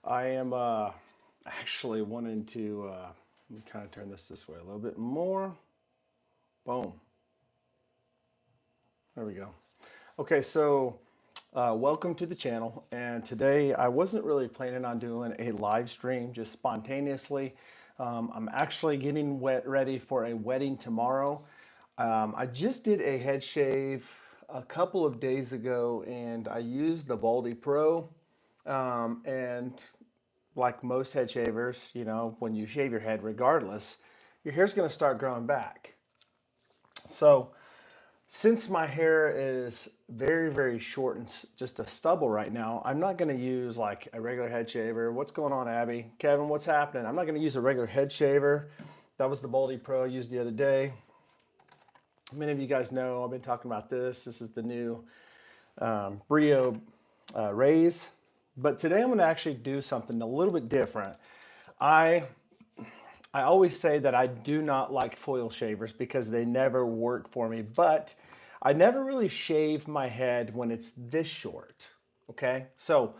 I am actually wanting to let me kind of turn this way a little bit more. Boom. There we go. Okay, so welcome to the channel. And today I wasn't really planning on doing a live stream just spontaneously. I'm actually getting ready for a wedding tomorrow. I just did a head shave a couple of days ago and I used the Baldy Pro. And like most head shavers, you know, when you shave your head, regardless, your hair's going to start growing back. So since my hair is very short and just a stubble right now, I'm not going to use like a regular head shaver. What's going on, Abby? Kevin, what's happening? I'm not going to use a regular head shaver. That was the Baldy Pro I used the other day. Many of you guys know I've been talking about this. This is the new Brio Rays. But today I'm going to actually do something a little bit different. I always say that I do not like foil shavers because they never work for me, but I never really shave my head when it's this short, okay? So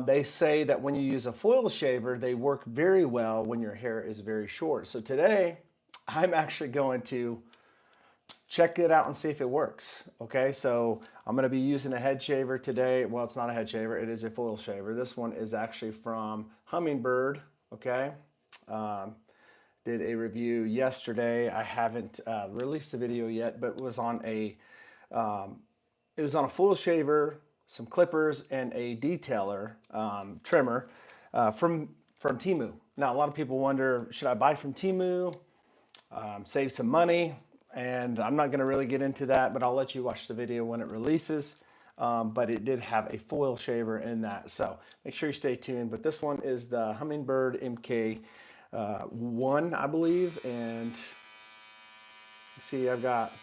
they say that when you use a foil shaver, they work very well when your hair is very short. So today, I'm actually going to check it out and see if it works, okay? So I'm gonna be using a head shaver today. Well, it's not a head shaver, it is a foil shaver. This one is actually from Hummingbird, okay? Did a review yesterday. I haven't released the video yet, but it was on a foil shaver, some clippers, and a detailer trimmer from Temu. Now, a lot of people wonder, should I buy from Temu, save some money? And I'm not going to really get into that, but I'll let you watch the video when it releases. But it did have a foil shaver in that, so make sure you stay tuned. But this one is the Hummingbird MK1, I believe, and you see I've got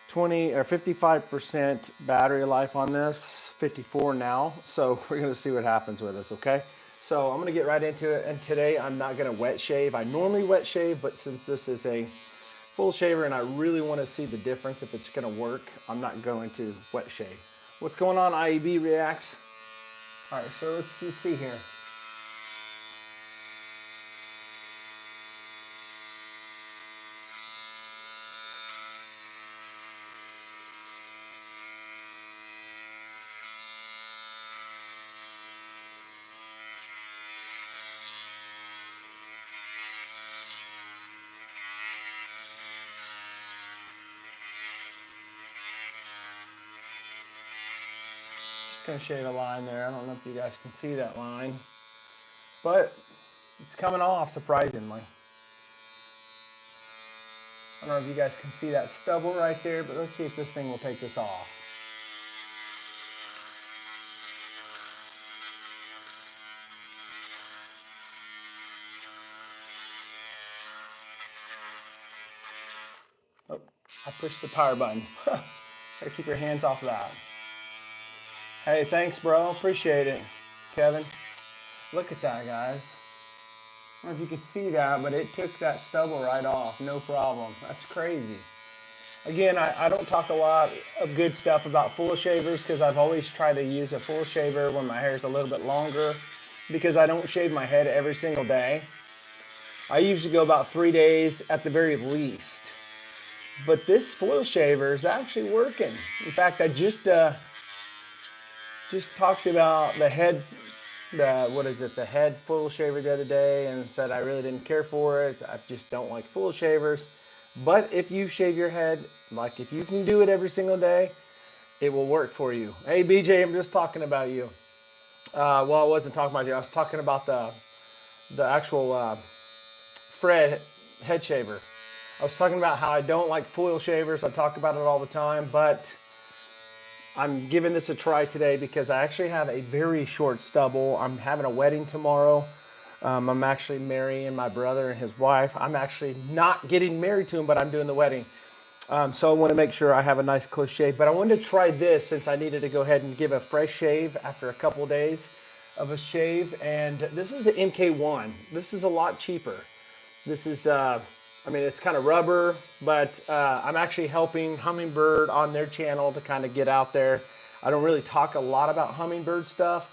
20 or 55% battery life on this, 54 now. So we're going to see what happens with this, okay? So I'm going to get right into it, and today I'm not going to wet shave. I normally wet shave, but since this is a full shaver and I really want to see the difference if it's going to work, I'm not going to wet shave. What's going on, IEB Reacts? All right, so let's see here. Just gonna shave a line there. I don't know if you guys can see that line, but it's coming off surprisingly. I don't know if you guys can see that stubble right there, but let's see if this thing will take this off. Oh, I pushed the power button. Gotta keep your hands off of that. Hey, thanks, bro. Appreciate it, Kevin. Look at that, guys. I don't know if you could see that, but it took that stubble right off. No problem. That's crazy. Again, I don't talk a lot of good stuff about full shavers because I've always tried to use a full shaver when my hair is a little bit longer because I don't shave my head every single day. I usually go about 3 days at the very least. But this foil shaver is actually working. In fact, I just talked about the head foil shaver the other day and said I really didn't care for it. I just don't like full shavers. But if you shave your head, like if you can do it every single day, it will work for you. Hey BJ, I'm just talking about you. Well, I wasn't talking about you. I was talking about the actual Fred head shaver. I was talking about how I don't like foil shavers. I talk about it all the time, but I'm giving this a try today because I actually have a very short stubble. I'm having a wedding tomorrow. I'm actually marrying my brother and his wife. I'm actually not getting married to him, but I'm doing the wedding. So I want to make sure I have a nice close shave. But I wanted to try this since I needed to go ahead and give a fresh shave after a couple of days of a shave. And this is the MK1. This is a lot cheaper. This is, I mean, it's kind of rubber, but I'm actually helping Hummingbird on their channel to kind of get out there. I don't really talk a lot about Hummingbird stuff.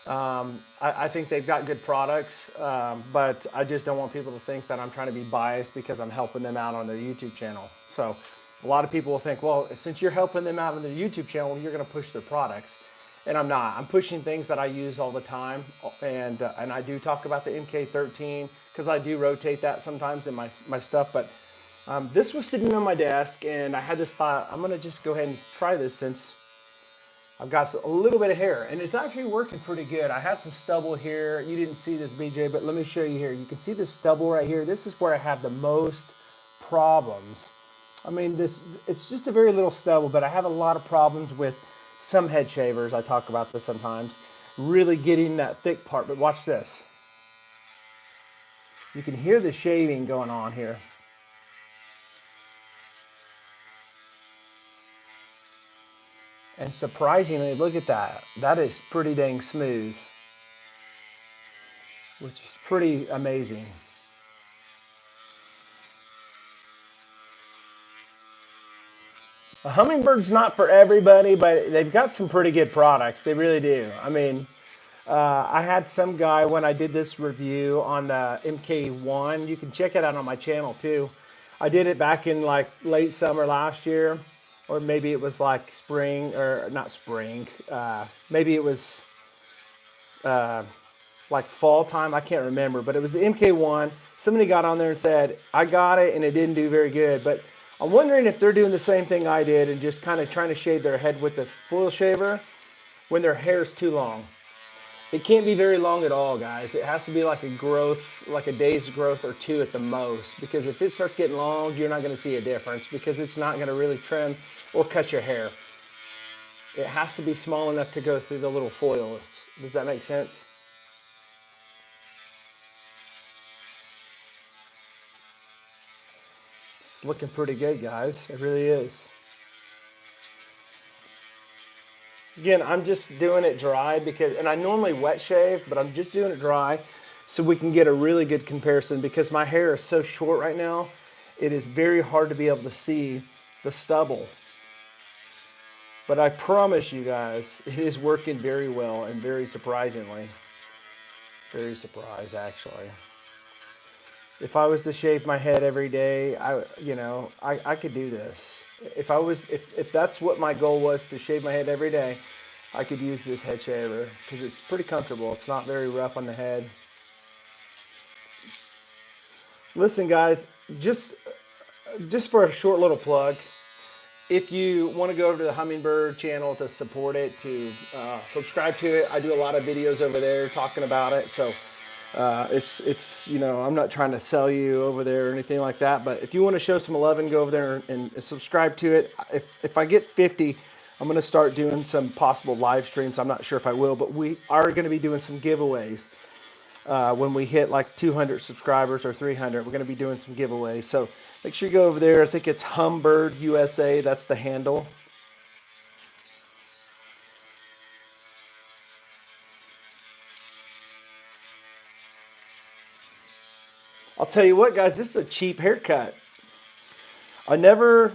I think they've got good products, but I just don't want people to think that I'm trying to be biased because I'm helping them out on their YouTube channel. So a lot of people will think, well, since you're helping them out on their YouTube channel, you're going to push their products. And I'm not. I'm pushing things that I use all the time. And I do talk about the MK13 because I do rotate that sometimes in my stuff. But this was sitting on my desk, and I had this thought, I'm going to just go ahead and try this since I've got a little bit of hair, and it's actually working pretty good. I had some stubble here. You didn't see this, BJ, but let me show you here. You can see this stubble right here. This is where I have the most problems. I mean, it's just a very little stubble, but I have a lot of problems with some head shavers. I talk about this sometimes, really getting that thick part. But watch this. You can hear the shaving going on here. And surprisingly, look at that. That is pretty dang smooth, which is pretty amazing. A Hummingbird's not for everybody, but they've got some pretty good products. They really do. I mean, I had some guy when I did this review on the MK1. You can check it out on my channel too. I did it back in like late summer last year, or maybe it was like spring, or not spring. Maybe it was like fall time. I can't remember, but it was the MK1. Somebody got on there and said, I got it and it didn't do very good. But I'm wondering if they're doing the same thing I did and just kind of trying to shave their head with the foil shaver when their hair's too long. It can't be very long at all, guys. It has to be like a growth, like a day's growth or two at the most. Because if it starts getting long, you're not going to see a difference because it's not going to really trim or cut your hair. It has to be small enough to go through the little foil. Does that make sense? It's looking pretty good, guys. It really is. Again, I'm just doing it dry because, and I normally wet shave, but I'm just doing it dry so we can get a really good comparison because my hair is so short right now. It is very hard to be able to see the stubble. But I promise you guys, it is working very well and very surprisingly. Very surprised, actually. If I was to shave my head every day, I could do this. If that's what my goal was, to shave my head every day, I could use this head shaver because it's pretty comfortable. It's not very rough on the head. Listen, guys, just for a short little plug, if you want to go over to the Hummingbird channel to support it, to subscribe to it, I do a lot of videos over there talking about it. So it's I'm not trying to sell you over there or anything like that, but if you want to show some love and go over there and subscribe to it, if I get 50, I'm going to start doing some possible live streams. I'm not sure if I will, but we are going to be doing some giveaways. When we hit like 200 subscribers or 300, we're going to be doing some giveaways. So make sure you go over there. I think it's Hummingbird USA. That's the handle. I'll tell you what, guys, this is a cheap haircut. I never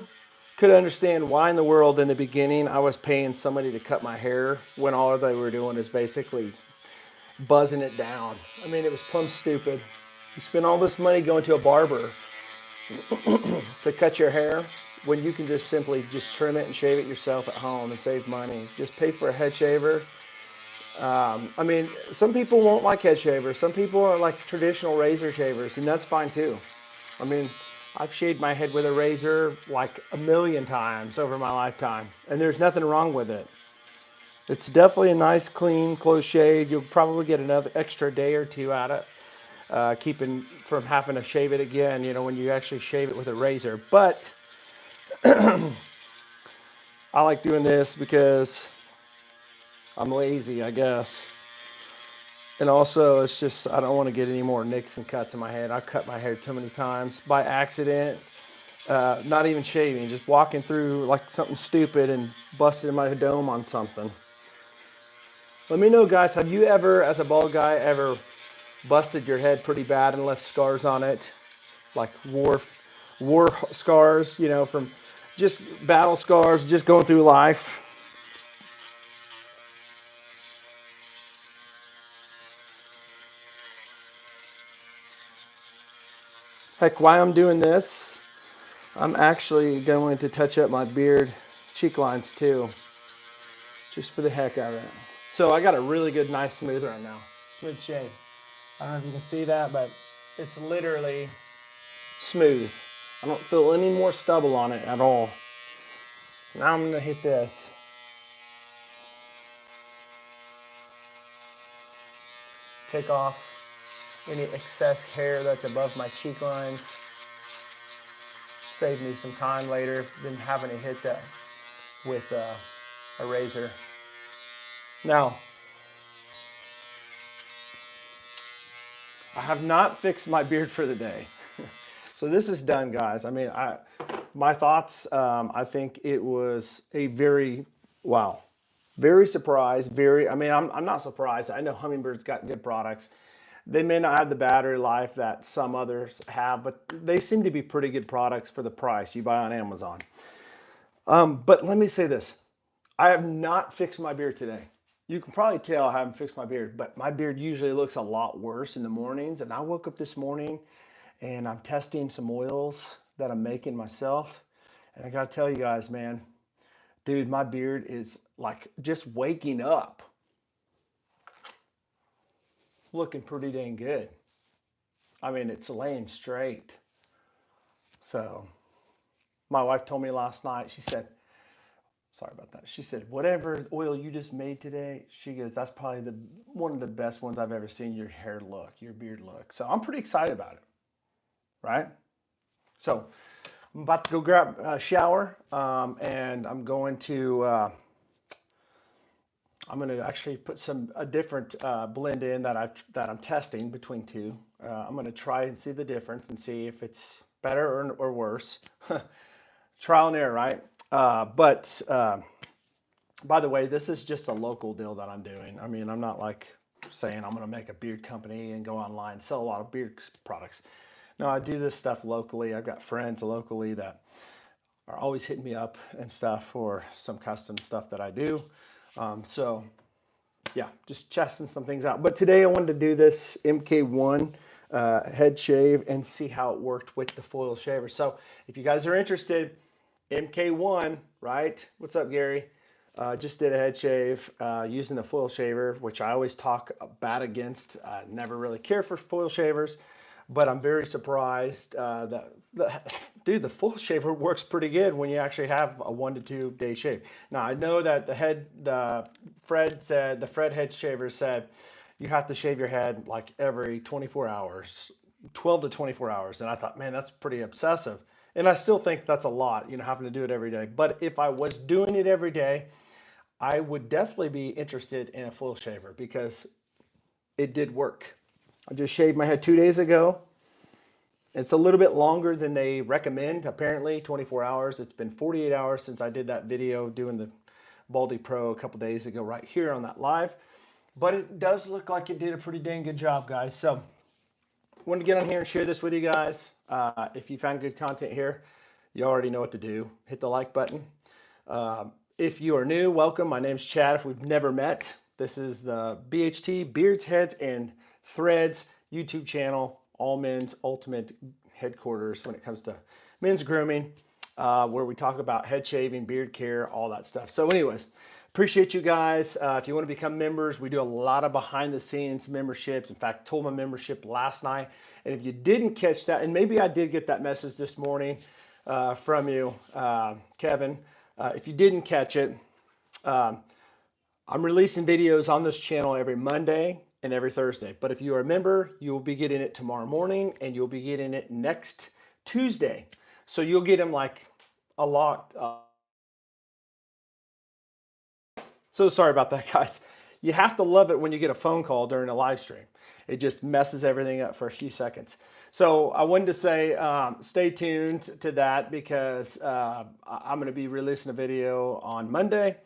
could understand why in the world in the beginning I was paying somebody to cut my hair when all they were doing is basically buzzing it down. I mean, it was plumb stupid. You spend all this money going to a barber to cut your hair when you can just simply just trim it and shave it yourself at home and save money. Just pay for a head shaver. I mean, some people won't like head shavers. Some people are like traditional razor shavers, and that's fine too. I mean, I've shaved my head with a razor like a million times over my lifetime, and there's nothing wrong with it. It's definitely a nice, clean, close shave. You'll probably get another extra day or two out of it, keeping from having to shave it again, when you actually shave it with a razor. But I like doing this because I'm lazy, I guess. And also, it's just, I don't want to get any more nicks and cuts in my head. I've cut my hair too many times by accident, not even shaving, just walking through like something stupid and busting my dome on something. Let me know, guys, have you ever, as a bald guy, ever busted your head pretty bad and left scars on it? Like war scars, from just battle scars, just going through life. Heck, while I'm doing this, I'm actually going to touch up my beard cheek lines too, just for the heck of it. So I got a really good, nice smooth right now. Smooth shave. I don't know if you can see that, but it's literally smooth. I don't feel any more stubble on it at all. So now I'm gonna hit this. Take off any excess hair that's above my cheek lines. Save me some time later than having to hit that with a razor. Now, I have not fixed my beard for the day. So this is done, guys. I mean, my thoughts, I think it was a very, wow, very surprised. I mean, I'm not surprised. I know Hummingbird's got good products. They may not have the battery life that some others have, but they seem to be pretty good products for the price you buy on Amazon. But let me say this. I have not fixed my beard today. You can probably tell I haven't fixed my beard, but my beard usually looks a lot worse in the mornings. And I woke up this morning and I'm testing some oils that I'm making myself. And I gotta tell you guys, man, dude, my beard is like just waking up looking pretty dang good. I mean, it's laying straight. So my wife told me last night, she said, sorry about that. She said, whatever oil you just made today, she goes, that's probably one of the best ones I've ever seen your hair look, your beard look. So I'm pretty excited about it, right? So I'm about to go grab a shower, and I'm going to actually put a different blend in that I'm testing between two. I'm going to try and see the difference and see if it's better or worse. Trial and error, right? But by the way, this is just a local deal that I'm doing. I mean, I'm not like saying I'm going to make a beard company and go online and sell a lot of beard products. No, I do this stuff locally. I've got friends locally that are always hitting me up and stuff for some custom stuff that I do. So yeah, just testing some things out. But today I wanted to do this MK1 head shave and see how it worked with the foil shaver. So if you guys are interested, MK1, right? What's up, Gary? Just did a head shave using the foil shaver, which I always talk bad against. I never really care for foil shavers, but I'm very surprised that dude, the foil shaver works pretty good when you actually have a 1 to 2 day shave. Now I know that the Fred head shaver said you have to shave your head like every 24 hours, 12 to 24 hours, and I thought, man, that's pretty obsessive. And I still think that's a lot, you know, having to do it every day. But if I was doing it every day, I would definitely be interested in a full shaver because it did work. I just shaved my head 2 days ago. It's a little bit longer than they recommend, apparently 24 hours. It's been 48 hours since I did that video doing the Baldy Pro a couple days ago right here on that live. But it does look like it did a pretty dang good job, guys. So I wanted to get on here and share this with you guys. If you found good content here, you already know what to do. Hit the like button. If you are new, welcome. My name's Chad. If we've never met, this is the BHT, Beards, Heads, and Threads YouTube channel, all men's ultimate headquarters when it comes to men's grooming, where we talk about head shaving, beard care, all that stuff. So anyways, appreciate you guys. If you want to become members, we do a lot of behind the scenes memberships. In fact, told my membership last night. And if you didn't catch that, and maybe I did get that message this morning from you, Kevin, if you didn't catch it, I'm releasing videos on this channel every Monday and every Thursday. But if you are a member, you will be getting it tomorrow morning and you'll be getting it next Tuesday. So you'll get them like a lot. So sorry about that, guys. You have to love it when you get a phone call during a live stream. It just messes everything up for a few seconds. So I wanted to say stay tuned to that because I'm going to be releasing a video on Monday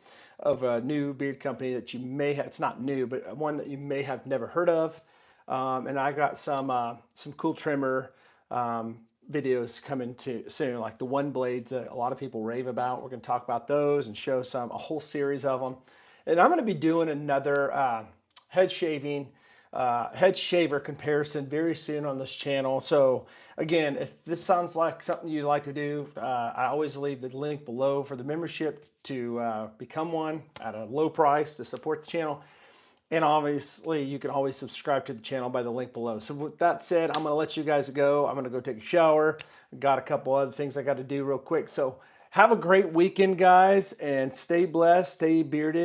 of a new beard company that you may have, it's not new, but one that you may have never heard of. And I got some cool trimmer videos coming to soon, like the one blades that a lot of people rave about. We're going to talk about those and show a whole series of them. And I'm going to be doing another head shaving head shaver comparison very soon on this channel. So again, if this sounds like something you'd like to do, I always leave the link below for the membership to become one at a low price to support the channel. And obviously, you can always subscribe to the channel by the link below. So with that said, I'm going to let you guys go. I'm going to go take a shower. Got a couple other things I got to do real quick. So have a great weekend, guys, and stay blessed, stay bearded.